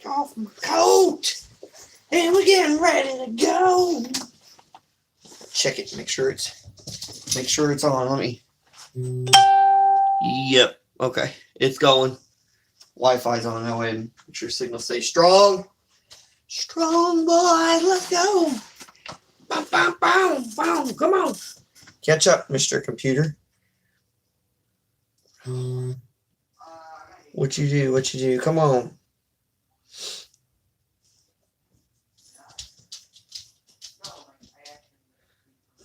off my coat, and we're getting ready to go. Check it. Make sure it's on. Let me. Yep. Okay. It's going. Wi-Fi's on that way. Make sure signal stays strong. Strong boys. Let's go. Bow, bow, bow, bow. Come on. Catch up, Mr. Computer. What you do? Come on.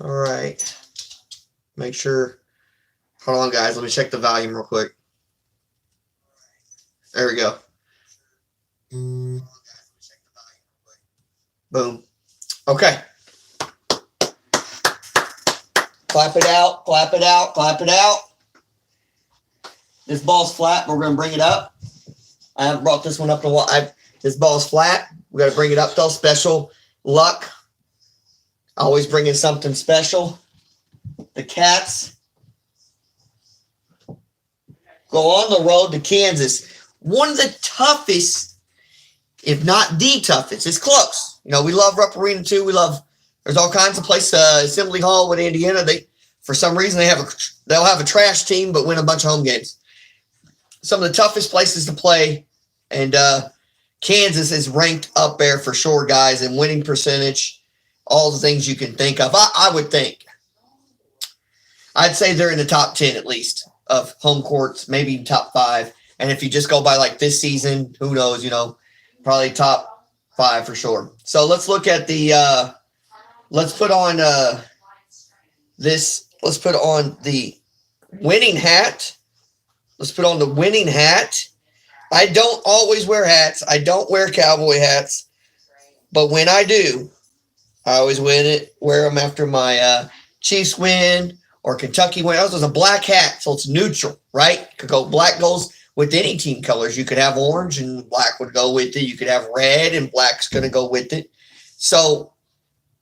All right. Make sure. Hold on, guys. Let me check the volume real quick. There we go. Boom. Okay. Clap it out. Clap it out. Clap it out. This ball's flat. We're going to bring it up. I haven't brought this one up in a while. This ball's flat. We got to bring it up, though. Special luck. Always bringing something special. The Cats go on the road to Kansas. One of the toughest, if not the toughest. It's close. You know, we love Rupp Arena too. There's all kinds of places. Assembly Hall with Indiana. For some reason, they'll have a trash team, but win a bunch of home games. Some of the toughest places to play, and Kansas is ranked up there for sure, guys, in winning percentage, all the things you can think of. I would think. I'd say they're in the top 10 at least of home courts, maybe top 5. And if you just go by like this season, who knows, probably top 5 for sure. So let's look at the let's put on the winning hat. Let's put on the winning hat. I don't always wear hats. I don't wear cowboy hats. But when I do, I always wear them after my Chiefs win or Kentucky win. This was a black hat, so it's neutral, right? Could go black goes with any team colors. You could have orange and black would go with it. You could have red and black's going to go with it. So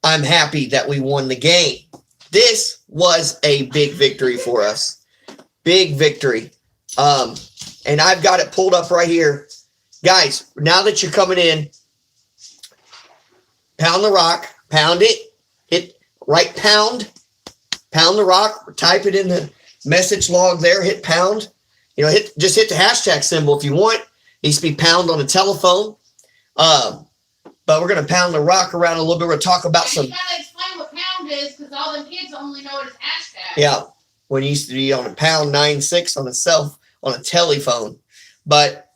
I'm happy that we won the game. This was a big victory for us. Big victory. And I've got it pulled up right here. Guys, now that you're coming in, pound the rock, pound it, hit right pound the rock, type it in the message log there, hit pound. Just hit the hashtag symbol if you want. It needs to be pound on a telephone. But we're going to pound the rock around a little bit. We're going to talk about some. You got to explain what pound is because all them kids only know it as hashtag. Yeah. When it used to be on a pound 96 on a telephone. But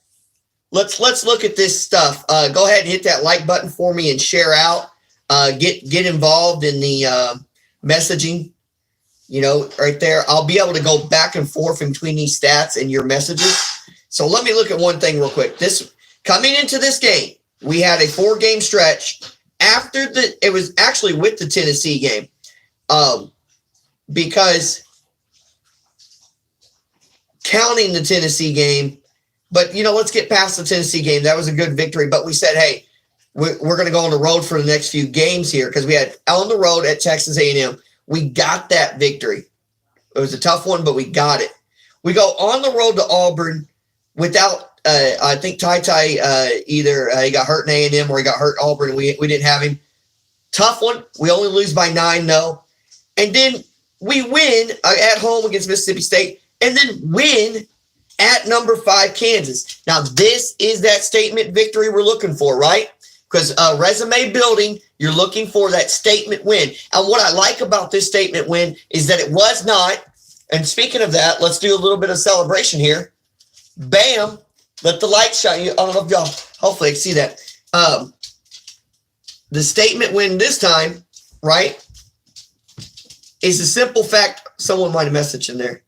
let's look at this stuff. Go ahead and hit that like button for me and share out. Get involved in the messaging. Right there. I'll be able to go back and forth in between these stats and your messages. So let me look at one thing real quick. Coming into this game, we had a 4-game stretch. It was actually with the Tennessee game, because counting the Tennessee game, but let's get past the Tennessee game. That was a good victory, but we said, hey, we're going to go on the road for the next few games here because we had on the road at Texas A&M. We got that victory. It was a tough one, but we got it. We go on the road to Auburn without, I think Ty either he got hurt in A&M or he got hurt at Auburn. We didn't have him. Tough one. We only lose by 9, though. And then we win at home against Mississippi State and then win at number 5 Kansas. Now, this is that statement victory we're looking for, right? Because resume building, you're looking for that statement win. And what I like about this statement win is that it was not, and speaking of that, let's do a little bit of celebration here. Bam, let the light shine. I don't know if y'all, hopefully see that. The statement win this time, right, is a simple fact. Someone might have messaged in there.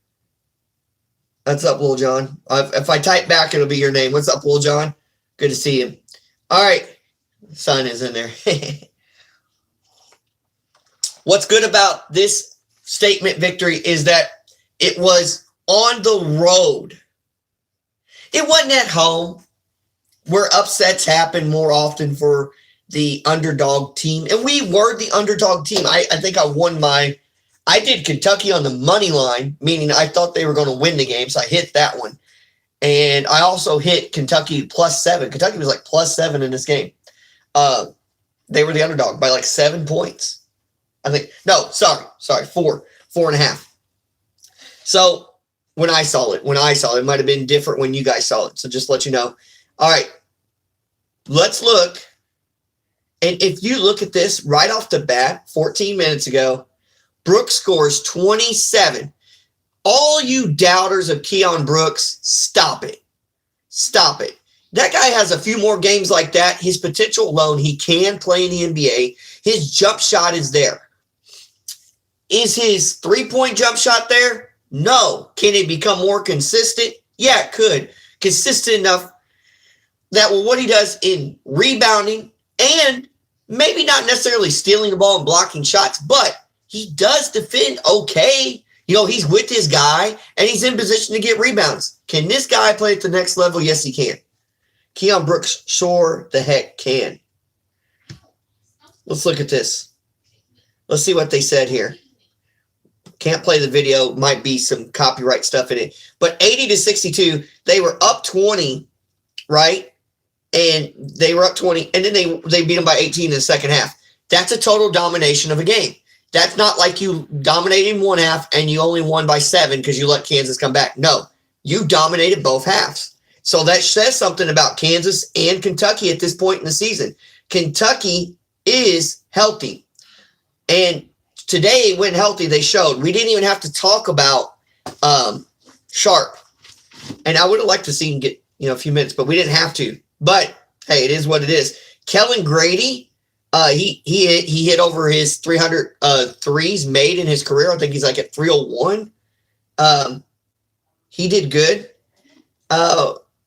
What's up, Lil John? If I type back, it'll be your name. What's up, Lil John? Good to see you. All right. Sun is in there. What's good about this statement victory is that it was on the road. It wasn't at home where upsets happen more often for the underdog team. And we were the underdog team. I think I did Kentucky on the money line, meaning I thought they were going to win the game. So I hit that one. And I also hit Kentucky +7. Kentucky was like +7 in this game. They were the underdog by like 7 points. I think, no, sorry, 4.5. So when I saw it, it might have been different when you guys saw it. So just to let you know. All right, let's look. And if you look at this right off the bat, 14 minutes ago, Brooks scores 27. All you doubters of Keon Brooks, stop it. Stop it. That guy has a few more games like that. His potential alone, he can play in the NBA. His jump shot is there. Is his three-point jump shot there? No. Can it become more consistent? Yeah, it could. Consistent enough that what he does in rebounding and maybe not necessarily stealing the ball and blocking shots, but he does defend okay. You know, he's with his guy, and he's in position to get rebounds. Can this guy play at the next level? Yes, he can. Keon Brooks sure the heck can. Let's look at this. Let's see what they said here. Can't play the video. Might be some copyright stuff in it. But 80-62, they were up 20, right? And they were up 20, and then they beat them by 18 in the second half. That's a total domination of a game. That's not like you dominated in one half and you only won by 7 because you let Kansas come back. No, you dominated both halves. So that says something about Kansas and Kentucky at this point in the season. Kentucky is healthy. And today, when healthy, they showed. We didn't even have to talk about Sharp. And I would have liked to see him get a few minutes, but we didn't have to. But, hey, it is what it is. Kellen Grady, he hit over his 300 threes made in his career. I think he's like at 301. He did good.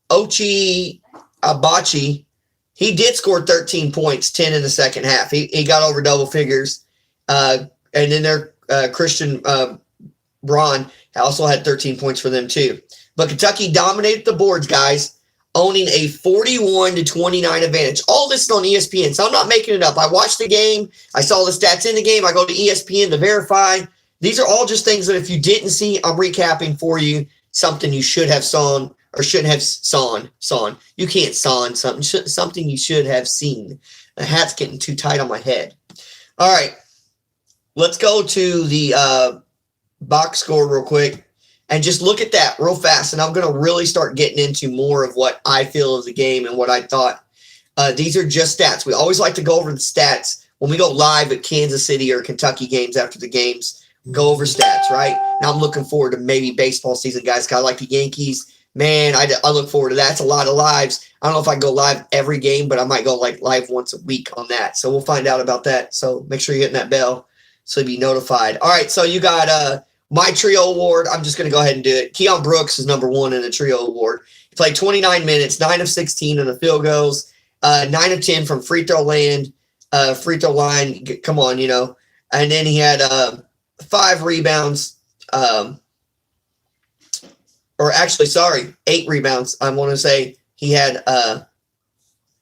Ochi Abachi, he did score 13 points, 10 in the second half. He got over double figures. And then their Christian Braun also had 13 points for them too. But Kentucky dominated the boards, guys, owning a 41-29 advantage. All this is on ESPN, so I'm not making it up. I watched the game. I saw the stats in the game. I go to ESPN to verify. These are all just things that if you didn't see, I'm recapping for you. Something you should have saw or shouldn't have saw. You can't saw something. Something you should have seen. The hat's getting too tight on my head. All right. Let's go to the box score real quick and just look at that real fast. And I'm going to really start getting into more of what I feel of the game and what I thought. These are just stats. We always like to go over the stats when we go live at Kansas City or Kentucky games after the games. Go over stats, right? Now I'm looking forward to maybe baseball season, guys. I like the Yankees. Man, I look forward to that. It's a lot of lives. I don't know if I go live every game, but I might go live once a week on that. So we'll find out about that. So make sure you're hitting that bell so you'll be notified. All right, so you got my trio award. I'm just going to go ahead and do it. Keon Brooks is number 1 in the trio award. He played 29 minutes, 9 of 16 in the field goals, 9 of 10 from free throw line. Come on, And then he had 5 rebounds. 8 rebounds. I want to say he had, let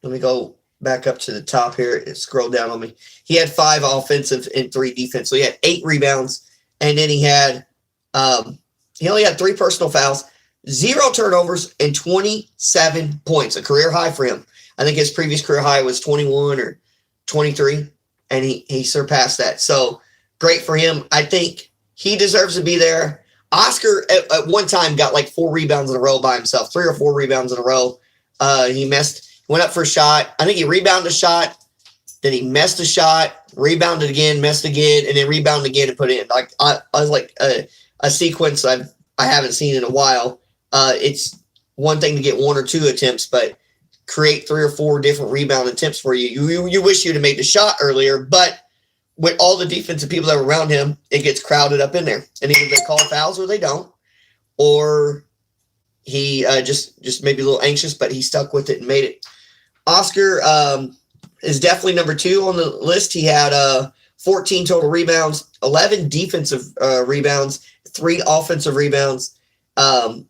me go back up to the top here. It scrolled down on me. He had 5 offensive and 3 defense. So he had 8 rebounds. And then he had, he only had 3 personal fouls, 0 turnovers, and 27 points, a career high for him. I think his previous career high was 21 or 23, and he surpassed that. So great for him. I think he deserves to be there. Oscar at one time got like 4 rebounds in a row by himself, 3 or 4 rebounds in a row. He went up for a shot. I think he rebounded a shot, then he missed a shot, rebounded again, missed again, and then rebounded again and put it in. Like I was like a sequence I haven't seen in a while. It's one thing to get 1 or 2 attempts, but create 3 or 4 different rebound attempts for you. You wish you'd have made the shot earlier, but with all the defensive people that were around him, it gets crowded up in there. And either they call fouls or they don't. Or he just maybe a little anxious, but he stuck with it and made it. Oscar is definitely number 2 on the list. He had 14 total rebounds, 11 defensive rebounds, 3 offensive rebounds, 1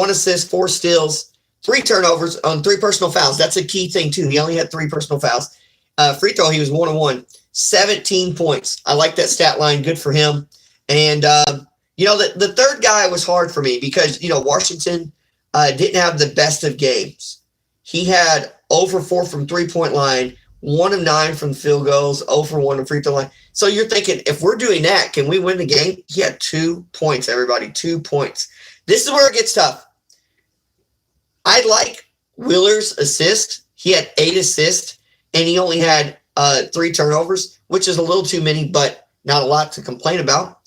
assist, 4 steals, 3 turnovers on 3 personal fouls. That's a key thing, too. He only had 3 personal fouls. Free throw, he was 1-1. 17 points. I like that stat line. Good for him. And, the third guy was hard for me because, Washington, didn't have the best of games. He had 0 for 4 from 3-point line, 1 of 9 from field goals, 0 for 1 from free throw line. So you're thinking, if we're doing that, can we win the game? He had 2 points, everybody, 2 points. This is where it gets tough. I like Wheeler's assist. He had 8 assists, and he only had 3 turnovers, which is a little too many, but not a lot to complain about.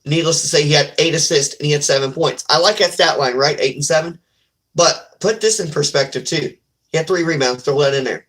Needless to say, he had 8 assists, and he had 7 points. I like that stat line, right? 8 and 7. But put this in perspective, too. He had 3 rebounds. Throw that in there.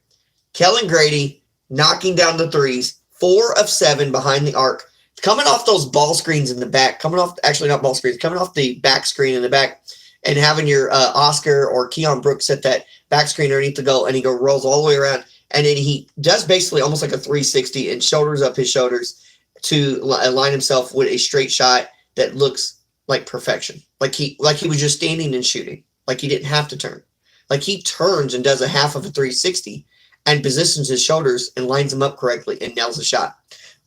Kellen Grady knocking down the threes, 4 of 7 behind the arc, coming off those ball screens in the back, coming off the back screen in the back, and having your Oscar or Keon Brooks set that back screen underneath the goal, and he rolls all the way around, and then he does basically almost like a 360 and shoulders up his shoulders to align himself with a straight shot that looks like perfection, like he was just standing and shooting, like he didn't have to turn, like he turns and does a half of a 360 and positions his shoulders and lines them up correctly and nails the shot.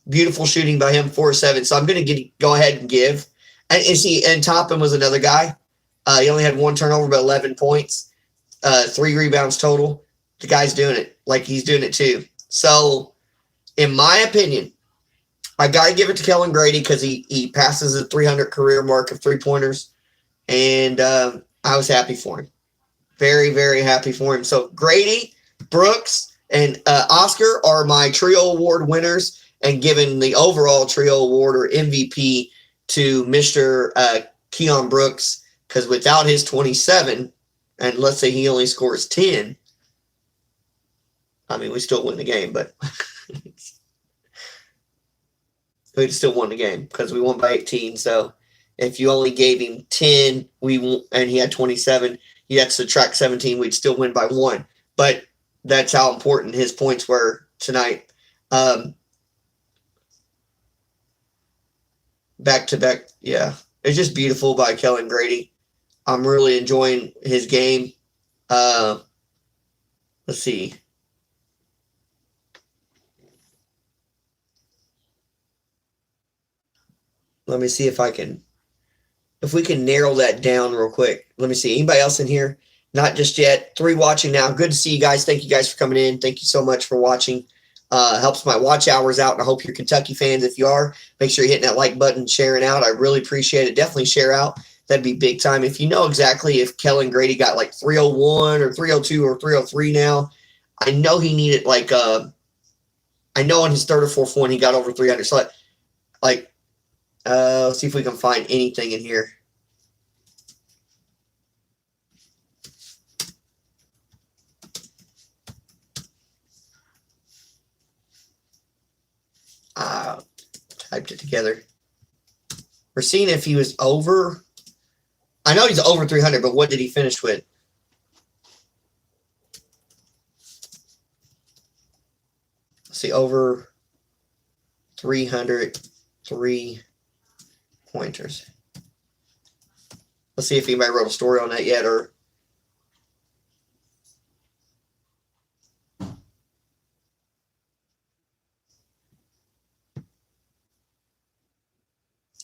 Beautiful shooting by him, 4-7. So I'm going to go ahead and give. And Toppin was another guy. He only had 1 turnover, but 11 points, 3 rebounds total. The guy's doing it. Like, he's doing it too. So, in my opinion, I got to give it to Kellen Grady because he passes the 300 career mark of 3-pointers. And I was happy for him. Very, very happy for him. So, Grady, Brooks, and Oscar are my trio award winners, and giving the overall trio award or MVP to Mr. Keon Brooks, because without his 27, and let's say he only scores 10, I mean, we still win the game, but we'd still won the game because we won by 18. So if you only gave him 10, and he had 27, you had to subtract 17, we'd still win by 1. But that's how important his points were tonight. Back-to-back, yeah. It's just beautiful by Kellen Grady. I'm really enjoying his game. Let's see. Let me see if we can narrow that down real quick. Let me see. Anybody else in here? Not just yet. 3 watching now. Good to see you guys. Thank you guys for coming in. Thank you so much for watching. Helps my watch hours out, and I hope you're Kentucky fans. If you are, make sure you're hitting that like button, sharing out. I really appreciate it. Definitely share out. That'd be big time. If you know exactly if Kellen Grady got like 301 or 302 or 303 now, I know he needed I know on his third or fourth one he got over 300. So let's see if we can find anything in here. Typed it together. We're seeing if he was over. I know he's over 300, but what did he finish with? Let's see, over 303 pointers. Let's see if anybody wrote a story on that yet, or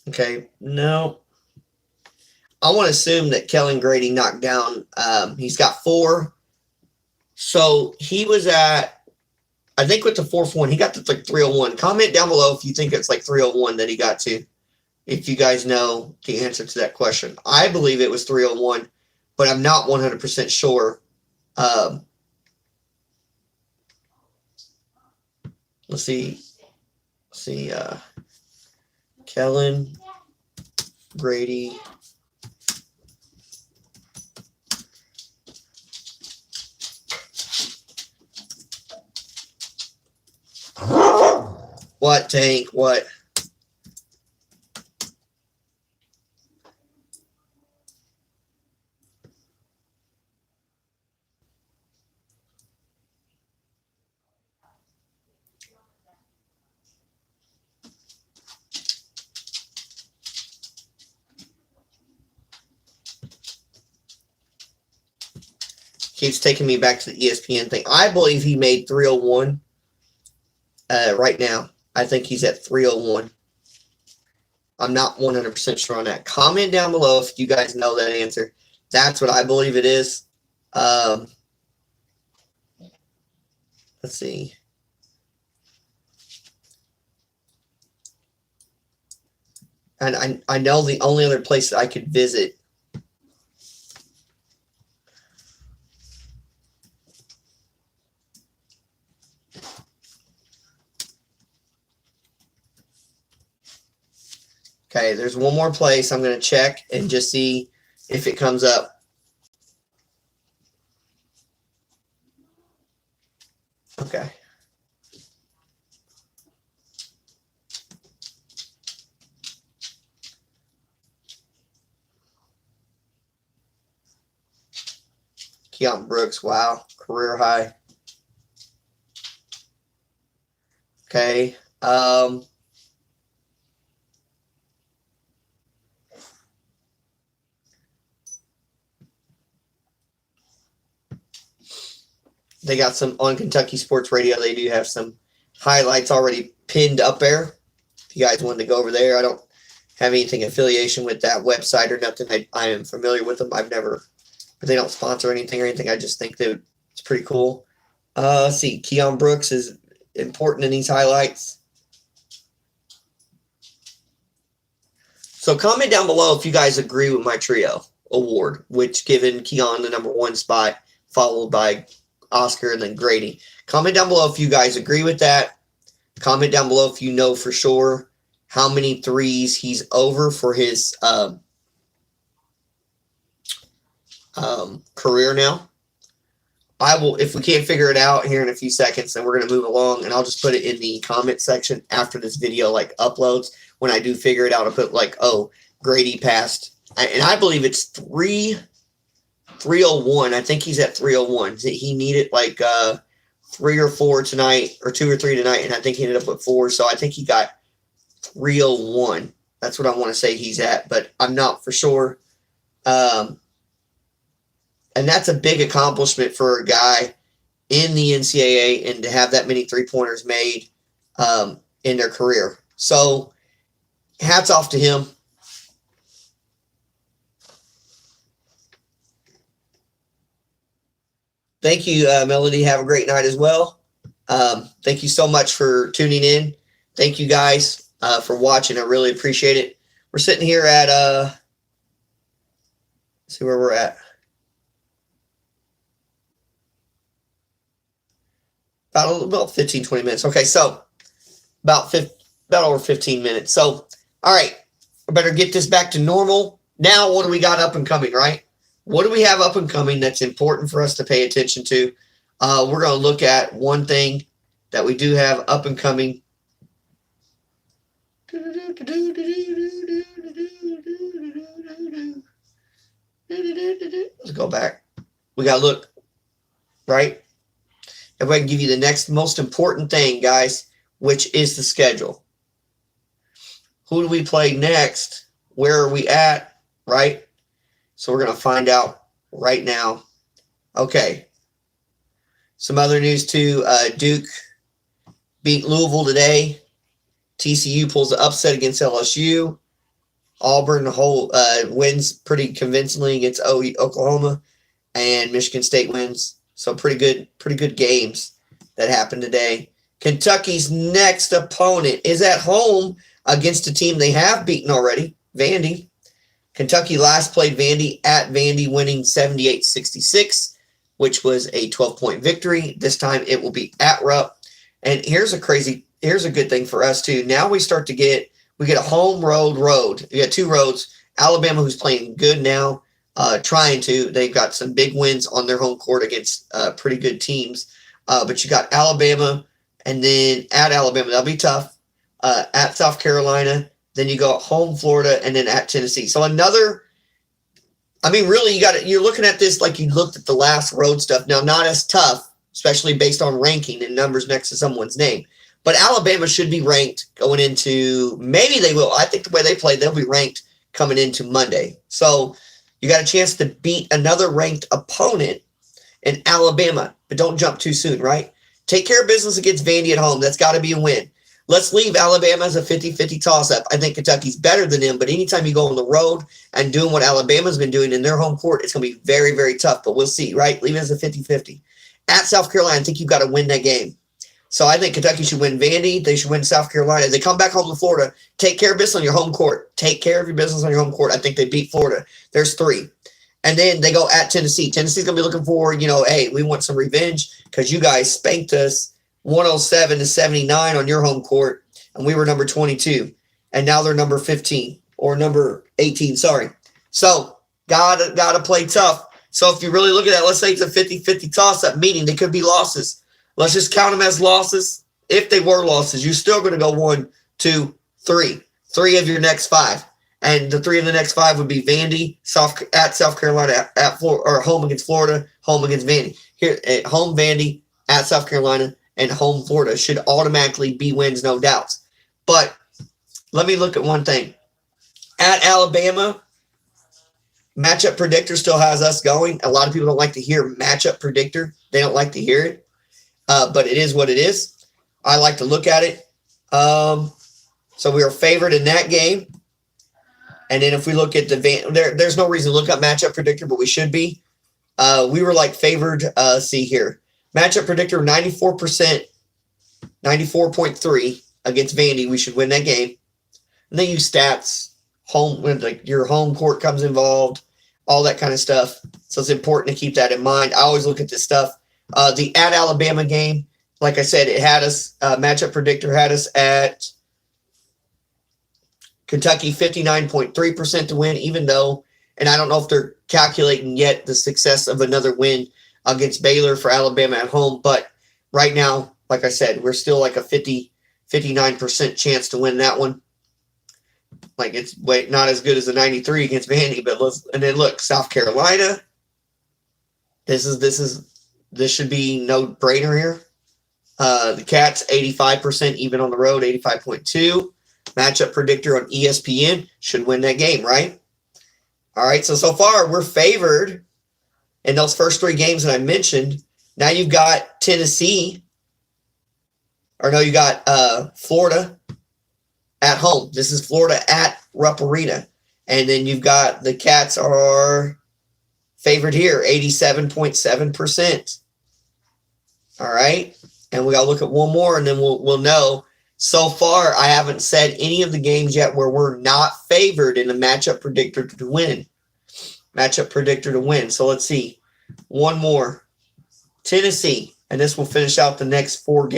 okay, no. I want to assume that Kellen Grady knocked down. He's got 4. So he was at, I think with the 4th one, he got to like 301. Comment down below if you think it's like 301 that he got to. If you guys know the answer to that question. I believe it was 301, but I'm not 100% sure. Let's see. Kellen Grady. What, Tank? What? Keeps taking me back to the ESPN thing. I believe he made 301 right now. I think he's at 301. I'm not 100% sure on that. Comment down below if you guys know that answer. That's what I believe it is. Let's see. And I know the only other place that I could visit. Okay, there's one more place I'm going to check and just see if it comes up. Okay. Keon Brooks, wow, career high. Okay. They got some on Kentucky Sports Radio. They do have some highlights already pinned up there. If you guys wanted to go over there, I don't have anything affiliation with that website or nothing. I am familiar with them. I've never, but they don't sponsor anything or anything. I just think that it's pretty cool. Let's see. Keon Brooks is important in these highlights. So comment down below if you guys agree with my trio award, which given Keon the #1 spot, followed by Oscar and then Grady. Comment down below if you guys agree with that. Comment down below if you know for sure how many threes he's over for his career now. I will, if we can't figure it out here in a few seconds, then we're going to move along, and I'll just put it in the comment section after this video like uploads. When I do figure it out, I'll put like, oh, Grady passed, and I believe it's 301. I think he's at 301. He needed like 3 or 4 tonight, or 2 or 3 tonight, and I think he ended up with 4. So I think he got 301. That's what I want to say he's at, but I'm not for sure. And that's a big accomplishment for a guy in the NCAA and to have that many three-pointers made in their career. So hats off to him. Thank you, Melody. Have a great night as well. Thank you so much for tuning in. Thank you guys for watching. I really appreciate it. We're sitting here at, let's see where we're at. About 15, 20 minutes. Okay, so about over 15 minutes. So, all right, I better get this back to normal. Now, what do we got up and coming, right? What do we have up and coming that's important for us to pay attention to? We're going to look at one thing that we do have up and coming. Let's go back. We got to look, right? If I can give you the next most important thing, guys, which is the schedule. Who do we play next? Where are we at, right? So we're going to find out right now. Okay. Some other news too. Duke beat Louisville today. TCU pulls the upset against LSU. Auburn wins pretty convincingly against Oklahoma, and Michigan State wins. So pretty good games that happened today. Kentucky's next opponent is at home against a team they have beaten already, Vandy. Kentucky last played Vandy at Vandy, winning 78-66, which was a 12-point victory. This time it will be at Rupp. And here's a good thing for us too. Now we get a home road. We got 2 roads. Alabama, who's playing good now, they've got some big wins on their home court against pretty good teams. But you got Alabama, and then at Alabama, that'll be tough. At South Carolina, then you go at home Florida, and then at Tennessee. So really you're looking at this like you looked at the last road stuff. Now, not as tough, especially based on ranking and numbers next to someone's name. But Alabama should be ranked going into, maybe they will. I think the way they play, they'll be ranked coming into Monday. So you got a chance to beat another ranked opponent in Alabama, but don't jump too soon, right? Take care of business against Vandy at home. That's got to be a win. let's leave Alabama as a 50-50 toss-up. I think Kentucky's better than them, but anytime you go on the road and doing what Alabama's been doing in their home court, it's going to be very, very tough, but we'll see, right? Leave it as a 50-50. At South Carolina, I think you've got to win that game. So I think Kentucky should win Vandy. They should win South Carolina. They come back home to Florida. Take care of business on your home court. Take care of your business on your home court. I think they beat Florida. There's 3. And then they go at Tennessee. Tennessee's going to be looking for, hey, we want some revenge because you guys spanked us 107-79 on your home court, and we were number 22. And now they're number 15 or number 18, sorry. So gotta play tough. So if you really look at that, let's say it's a 50-50 toss-up, meaning they could be losses. Let's just count them as losses. If they were losses, you're still going to go 1, 2, 3. 3 of your next 5. And the 3 of the next 5 would be Vandy, at South Carolina, at Florida, or home against Florida, home against Vandy. Here, at home Vandy, at South Carolina, and home Florida should automatically be wins, no doubts. But let me look at one thing. At Alabama, matchup predictor still has us going. A lot of people don't like to hear matchup predictor. They don't like to hear it. But it is what it is. I like to look at it. So we are favored in that game. And then if we look at there's no reason to look up matchup predictor, but we should be. We were like favored. See here. Matchup predictor 94%, 94.3 against Vandy. We should win that game. And they use stats, home, when like your home court comes involved, all that kind of stuff. So it's important to keep that in mind. I always look at this stuff. The at Alabama game, like I said, it had us, matchup predictor had us at Kentucky 59.3% to win, even though, and I don't know if they're calculating yet the success of another win against Baylor for Alabama at home. But right now, like I said, we're still like a 59% chance to win that one. Like it's not as good as a 93 against Vandy, but and then look, South Carolina. This should be no brainer here. The Cats 85% even on the road, 85.2. Matchup predictor on ESPN should win that game, right? All right, so far we're favored in those first 3 games that I mentioned. Now you've got Tennessee, or no, you got Florida at home. This is Florida at Rupp Arena. And then you've got the Cats are favored here, 87.7%. All right, and we got to look at one more, and then we'll know. So far, I haven't said any of the games yet where we're not favored in a matchup predictor to win. Matchup predictor to win. So let's see. One more. Tennessee, and this will finish out the next 4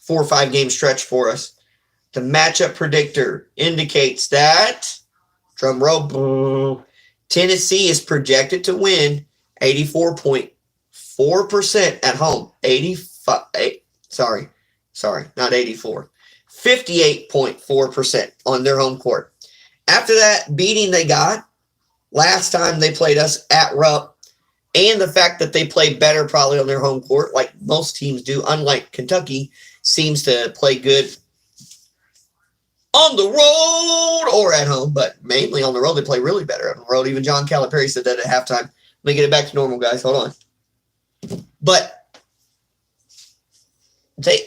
or 5 game stretch for us. The matchup predictor indicates that, drum roll, boom, Tennessee is projected to win 84.4% at home. 58.4% on their home court. After that beating they got last time they played us at Rupp, and the fact that they play better probably on their home court, like most teams do, unlike Kentucky, seems to play good on the road or at home, but mainly on the road. They play really better on the road. Even John Calipari said that at halftime. Let me get it back to normal, guys. Hold on. But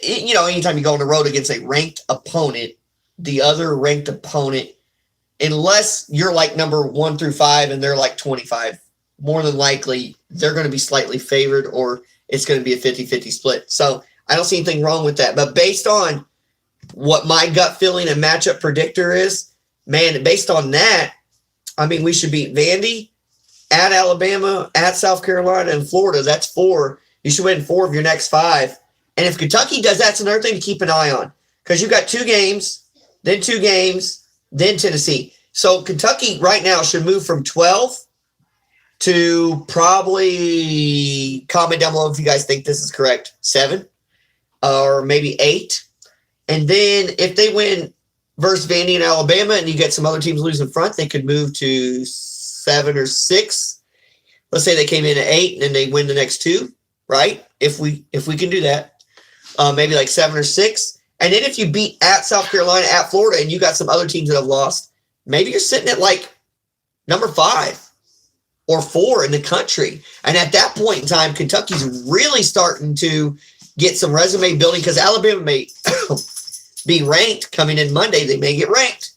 anytime you go on the road against a ranked opponent, the other ranked opponent, unless you're like number 1 through 5 and they're like 25, more than likely they're going to be slightly favored, or it's going to be a 50-50 split. So I don't see anything wrong with that. But based on what my gut feeling and matchup predictor is, man, based on that, I mean, we should beat Vandy, at Alabama, at South Carolina, and Florida. That's 4. You should win 4 of your next 5. And if Kentucky does, that's another thing to keep an eye on, because you've got 2 games, then 2 games, then Tennessee. So Kentucky right now should move from 12 to probably, comment down below if you guys think this is correct, 7 or maybe 8. And then if they win versus Vandy and Alabama and you get some other teams lose in front, they could move to 7 or 6. Let's say they came in at 8 and then they win the next 2, right? If we can do that, maybe like 7 or 6. And then if you beat at South Carolina, at Florida, and you got some other teams that have lost, maybe you're sitting at like number 5 or 4 in the country. And at that point in time, Kentucky's really starting to get some resume building, because Alabama may be ranked coming in Monday. They may get ranked.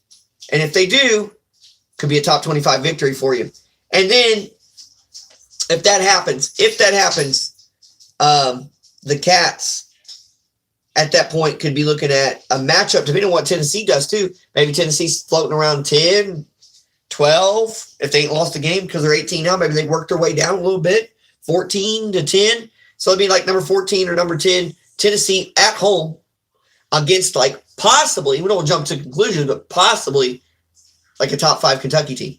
And if they do, could be a top 25 victory for you. And then if that happens, the Cats at that point could be looking at a matchup, depending on what Tennessee does too. Maybe Tennessee's floating around 10, 12. If they ain't lost a game because they're 18 now, maybe they worked their way down a little bit, 14 to 10. So it'd be like number 14 or number 10, Tennessee at home against like possibly, we don't jump to conclusions, but possibly like a top 5 Kentucky team.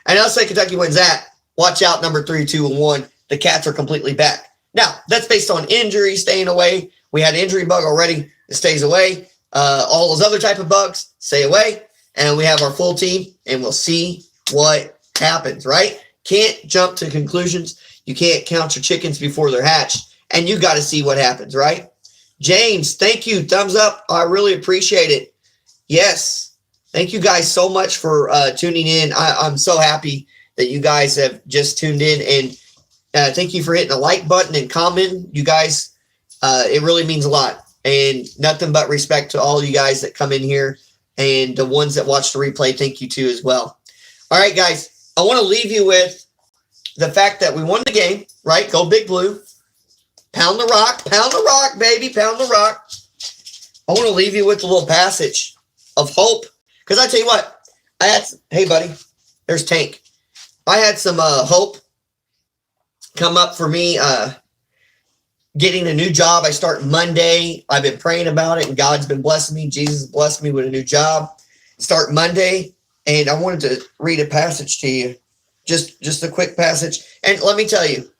And I'll say Kentucky wins that. Watch out, number 3, 2, and 1. The Cats are completely back. Now, that's based on injury, staying away. We had an injury bug already. It stays away. All those other type of bugs stay away. And we have our full team, and we'll see what happens, right? Can't jump to conclusions. You can't count your chickens before they're hatched. And you got to see what happens, right? James, thank you. Thumbs up. I really appreciate it. Yes. Thank you guys so much for tuning in. I'm so happy that you guys have just tuned in. And thank you for hitting the like button and commenting. You guys, it really means a lot. And nothing but respect to all you guys that come in here. And the ones that watch the replay, thank you too as well. All right, guys. I want to leave you with the fact that we won the game, right? Go Big Blue. Pound the rock, baby, pound the rock. I want to leave you with a little passage of hope. Because I tell you what, hey, buddy, there's Tank. I had some hope come up for me getting a new job. I start Monday. I've been praying about it, and God's been blessing me. Jesus blessed me with a new job. Start Monday, and I wanted to read a passage to you, just a quick passage. And let me tell you,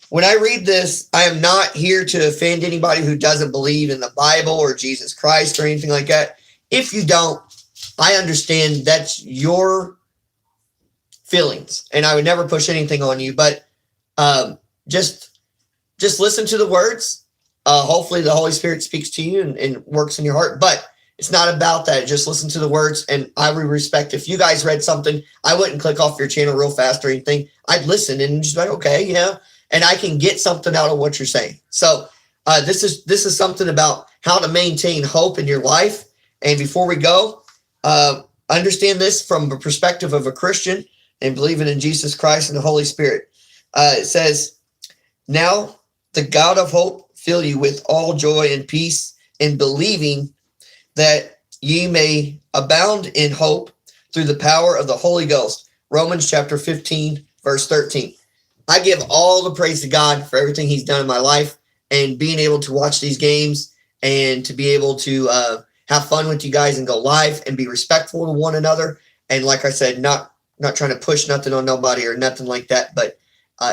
when I read this, I am not here to offend anybody who doesn't believe in the Bible or Jesus Christ or anything like that. If you don't, I understand that's your feelings, and I would never push anything on you, but just listen to the words. Hopefully the Holy Spirit speaks to you and works in your heart, but it's not about that. Just listen to the words, and I would respect if you guys read something. I wouldn't click off your channel real fast or anything. I'd listen and just like, okay, yeah, and I can get something out of what you're saying. So this is something about how to maintain hope in your life. And before we go, understand this from the perspective of a Christian and believing in Jesus Christ and the Holy Spirit. It says, now the God of hope fill you with all joy and peace in believing, that ye may abound in hope through the power of the Holy Ghost. Romans chapter 15, verse 13. I give all the praise to God for everything he's done in my life, and being able to watch these games and to be able to have fun with you guys and go live and be respectful to one another. And like I said, not trying to push nothing on nobody or nothing like that, but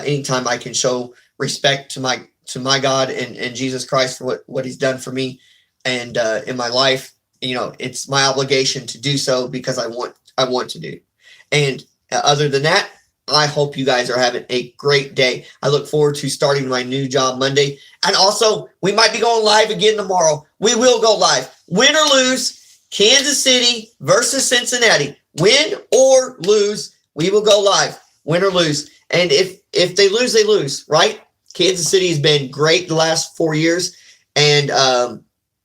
anytime I can show respect to my God and Jesus Christ for what he's done for me and in my life, it's my obligation to do so because I want to do. And other than that, I hope you guys are having a great day. I look forward to starting my new job Monday. And also, we might be going live again tomorrow. We will go live. Win or lose, Kansas City versus Cincinnati. Win or lose, we will go live. Win or lose. And if they lose, they lose, right? Kansas City has been great the last 4 years, and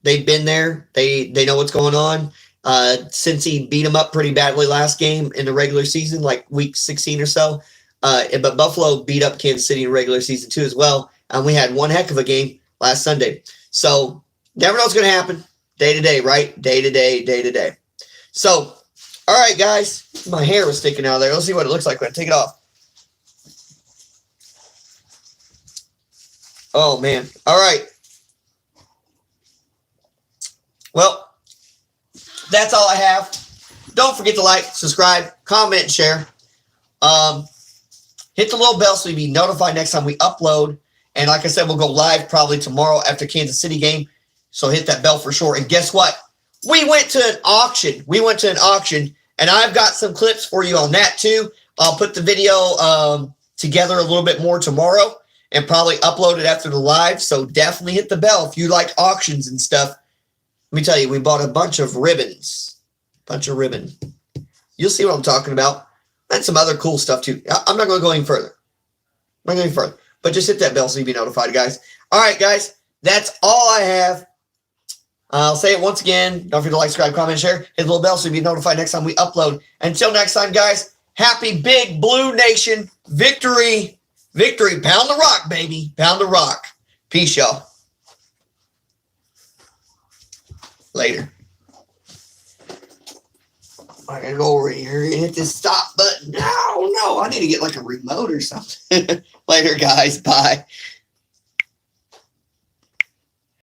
they've been there. They know what's going on. Cincy beat them up pretty badly last game in the regular season, like week 16 or so. But Buffalo beat up Kansas City in regular season too as well. And we had one heck of a game last Sunday. So never know what's going to happen. Day to day, right? Day to day. So, all right, guys. My hair was sticking out of there. Let's see what it looks like when I take it off. Oh, man. All right. Well, that's all I have. Don't forget to like, subscribe, comment, and share. Hit the little bell so you'll be notified next time we upload. And like I said, we'll go live probably tomorrow after Kansas City game. So hit that bell for sure. And guess what? We went to an auction. And I've got some clips for you on that too. I'll put the video together a little bit more tomorrow and probably upload it after the live. So definitely hit the bell if you like auctions and stuff. Let me tell you, we bought a bunch of ribbons. You'll see what I'm talking about. And some other cool stuff too. I'm not going to go any further. But just hit that bell so you'll be notified, guys. All right, guys. That's all I have. I'll say it once again. Don't forget to like, subscribe, comment, share. Hit the little bell so you'll be notified next time we upload. Until next time, guys, happy Big Blue Nation victory. Victory. Pound the rock, baby. Pound the rock. Peace, y'all. Later. I gotta go over here and hit this stop button. No, I need to get like a remote or something. Later, guys. Bye.